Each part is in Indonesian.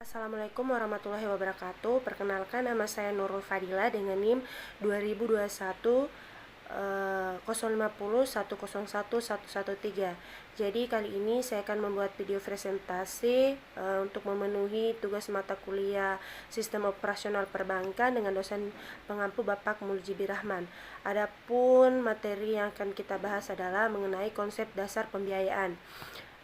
Assalamualaikum warahmatullahi wabarakatuh. Perkenalkan, nama saya Nurul Fadila dengan NIM 2021 050 101 113. Jadi kali ini saya akan membuat video presentasi untuk memenuhi tugas mata kuliah Sistem Operasional Perbankan dengan dosen pengampu Bapak Muljibi Rahman. Adapun materi yang akan kita bahas adalah mengenai konsep dasar pembiayaan.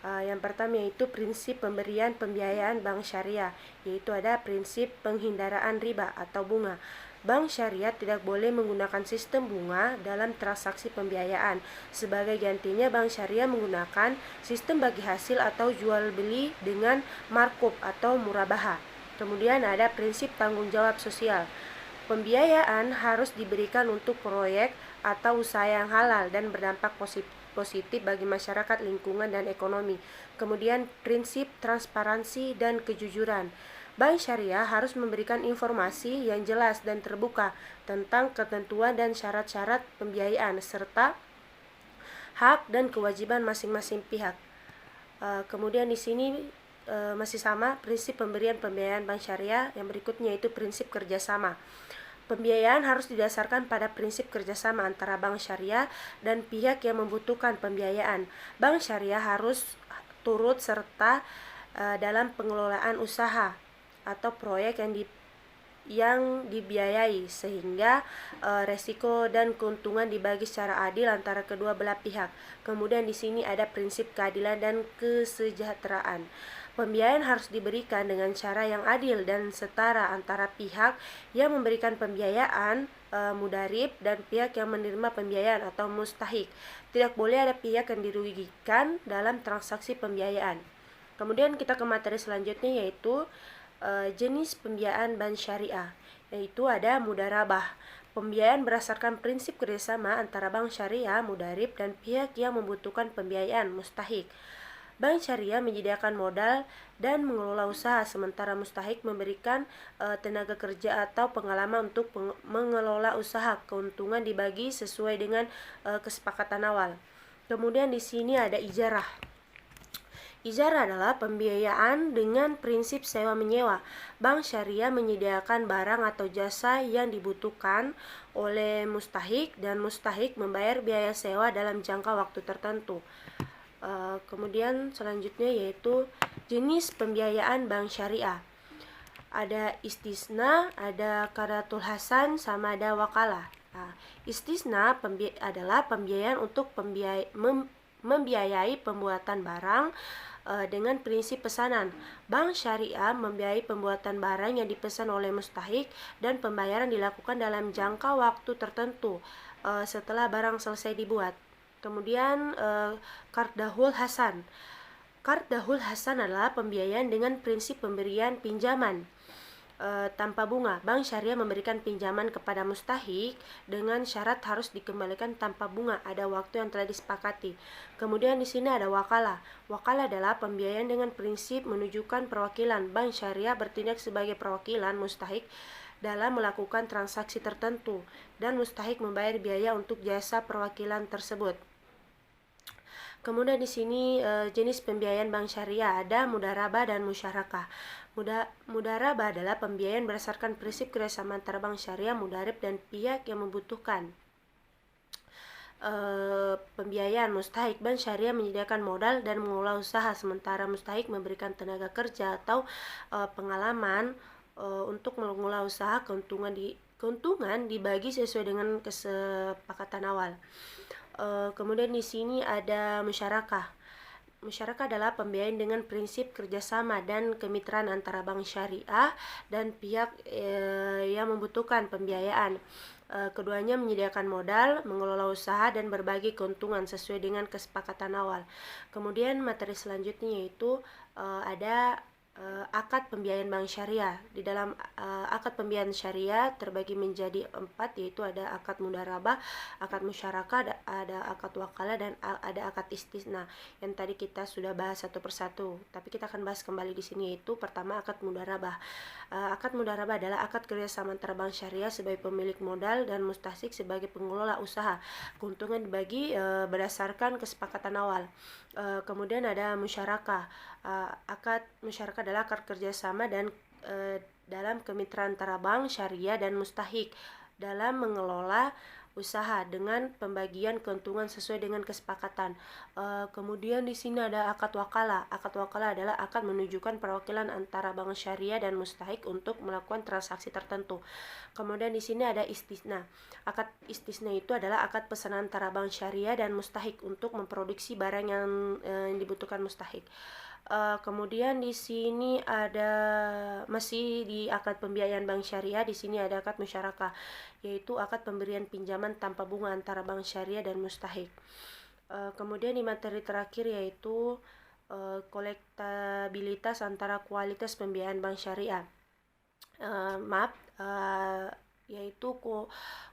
Yang pertama yaitu prinsip pemberian pembiayaan bank syariah, yaitu ada prinsip penghindaraan riba atau bunga. Bank syariah tidak boleh menggunakan sistem bunga dalam transaksi pembiayaan. Sebagai gantinya, bank syariah menggunakan sistem bagi hasil atau jual beli dengan markup atau murabaha. Kemudian ada prinsip tanggung jawab sosial. Pembiayaan harus diberikan untuk proyek atau usaha yang halal dan berdampak positif bagi masyarakat, lingkungan, dan ekonomi. Kemudian prinsip transparansi dan kejujuran. Bank syariah harus memberikan informasi yang jelas dan terbuka tentang ketentuan dan syarat-syarat pembiayaan serta hak dan kewajiban masing-masing pihak. Kemudian di sini masih sama prinsip pemberian pembiayaan bank syariah. Yang berikutnya itu prinsip kerjasama. Pembiayaan harus didasarkan pada prinsip kerjasama antara bank syariah dan pihak yang membutuhkan pembiayaan. Bank syariah harus turut serta dalam pengelolaan usaha atau proyek yang dibiayai sehingga resiko dan keuntungan dibagi secara adil antara kedua belah pihak. Kemudian di sini ada prinsip keadilan dan kesejahteraan. Pembiayaan harus diberikan dengan cara yang adil dan setara antara pihak yang memberikan pembiayaan mudarib dan pihak yang menerima pembiayaan atau mustahik. Tidak boleh ada pihak yang dirugikan dalam transaksi pembiayaan. Kemudian kita ke materi selanjutnya yaitu jenis pembiayaan bank syariah, yaitu ada mudarabah. Pembiayaan berdasarkan prinsip kerjasama antara bank syariah, mudarib, dan pihak yang membutuhkan pembiayaan mustahik. Bank syariah menyediakan modal dan mengelola usaha, sementara mustahik memberikan tenaga kerja atau pengalaman untuk mengelola usaha. Keuntungan dibagi sesuai dengan kesepakatan awal. Kemudian di sini ada ijarah. Ijarah adalah pembiayaan dengan prinsip sewa-menyewa. Bank syariah menyediakan barang atau jasa yang dibutuhkan oleh mustahik dan mustahik membayar biaya sewa dalam jangka waktu tertentu. Kemudian selanjutnya yaitu jenis pembiayaan bank syariah. Ada istisna, ada qardul hasan, sama ada wakalah. Istisna adalah pembiayaan untuk membiayai pembuatan barang dengan prinsip pesanan. Bank syariah membiayai pembuatan barang yang dipesan oleh mustahik dan pembayaran dilakukan dalam jangka waktu tertentu setelah barang selesai dibuat. Kemudian qardul hasan. Qardul hasan adalah pembiayaan dengan prinsip pemberian pinjaman tanpa bunga. Bank syariah memberikan pinjaman kepada mustahik dengan syarat harus dikembalikan tanpa bunga. Ada waktu yang telah disepakati. Kemudian di sini ada wakalah. Wakalah adalah pembiayaan dengan prinsip menunjukkan perwakilan. Bank syariah bertindak sebagai perwakilan mustahik dalam melakukan transaksi tertentu dan mustahik membayar biaya untuk jasa perwakilan tersebut. Kemudian di sini jenis pembiayaan bank syariah ada mudarabah dan musyarakah. Mudarabah adalah pembiayaan berdasarkan prinsip kerjasama antara bank syariah, mudarib, dan pihak yang membutuhkan pembiayaan. Mustahik, bank syariah menyediakan modal dan mengelola usaha, sementara mustahik memberikan tenaga kerja atau pengalaman untuk mengelola usaha. Keuntungan dibagi sesuai dengan kesepakatan awal. Kemudian di sini ada musyarakah. Musyarakah adalah pembiayaan dengan prinsip kerjasama dan kemitraan antara bank syariah dan pihak yang membutuhkan pembiayaan. Keduanya menyediakan modal, mengelola usaha, dan berbagi keuntungan sesuai dengan kesepakatan awal. Kemudian materi selanjutnya yaitu ada akad pembiayaan bank syariah. Di dalam akad pembiayaan syariah terbagi menjadi 4, yaitu ada akad mudarabah, akad musyarakah, ada akad wakalah, dan ada akad istisna yang tadi kita sudah bahas satu persatu. Tapi kita akan bahas kembali di sini, yaitu pertama akad mudarabah. Akad mudharabah adalah akad kerjasama antara bank syariah sebagai pemilik modal dan mustahik sebagai pengelola usaha. Keuntungan dibagi berdasarkan kesepakatan awal. Kemudian ada musyarakah. Akad musyarakah adalah akad kerjasama dan dalam kemitraan antara bank syariah dan mustahik dalam mengelola usaha dengan pembagian keuntungan sesuai dengan kesepakatan. Kemudian di sini ada akad wakalah. Akad wakalah adalah akad menunjukkan perwakilan antara bank syariah dan mustahik untuk melakukan transaksi tertentu. Kemudian di sini ada istisna. Akad istisna itu adalah akad pesanan antara bank syariah dan mustahik untuk memproduksi barang yang dibutuhkan mustahik. Kemudian di sini ada masih di akad pembiayaan bank syariah. Di sini ada akad musyarakah, yaitu akad pemberian pinjaman tanpa bunga antara bank syariah dan mustahik. Kemudian di materi terakhir yaitu kolektabilitas antara kualitas pembiayaan bank syariah. Yaitu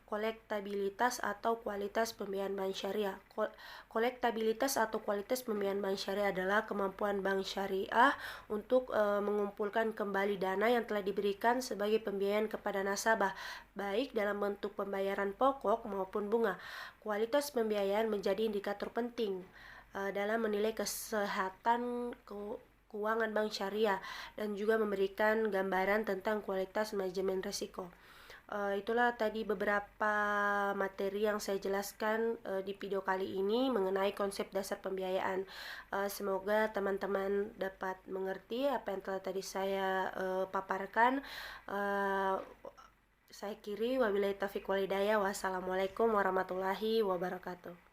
kolektabilitas atau kualitas pembiayaan bank syariah. Kolektabilitas atau kualitas pembiayaan bank syariah adalah kemampuan bank syariah untuk mengumpulkan kembali dana yang telah diberikan sebagai pembiayaan kepada nasabah, baik dalam bentuk pembayaran pokok maupun bunga. Kualitas pembiayaan menjadi indikator penting dalam menilai kesehatan keuangan bank syariah dan juga memberikan gambaran tentang kualitas manajemen risiko. Itulah tadi beberapa materi yang saya jelaskan di video kali ini mengenai konsep dasar pembiayaan. Semoga teman-teman dapat mengerti apa yang telah tadi saya paparkan. Saya akhiri, wabillahi taufiq wal hidayah. Wassalamualaikum warahmatullahi wabarakatuh.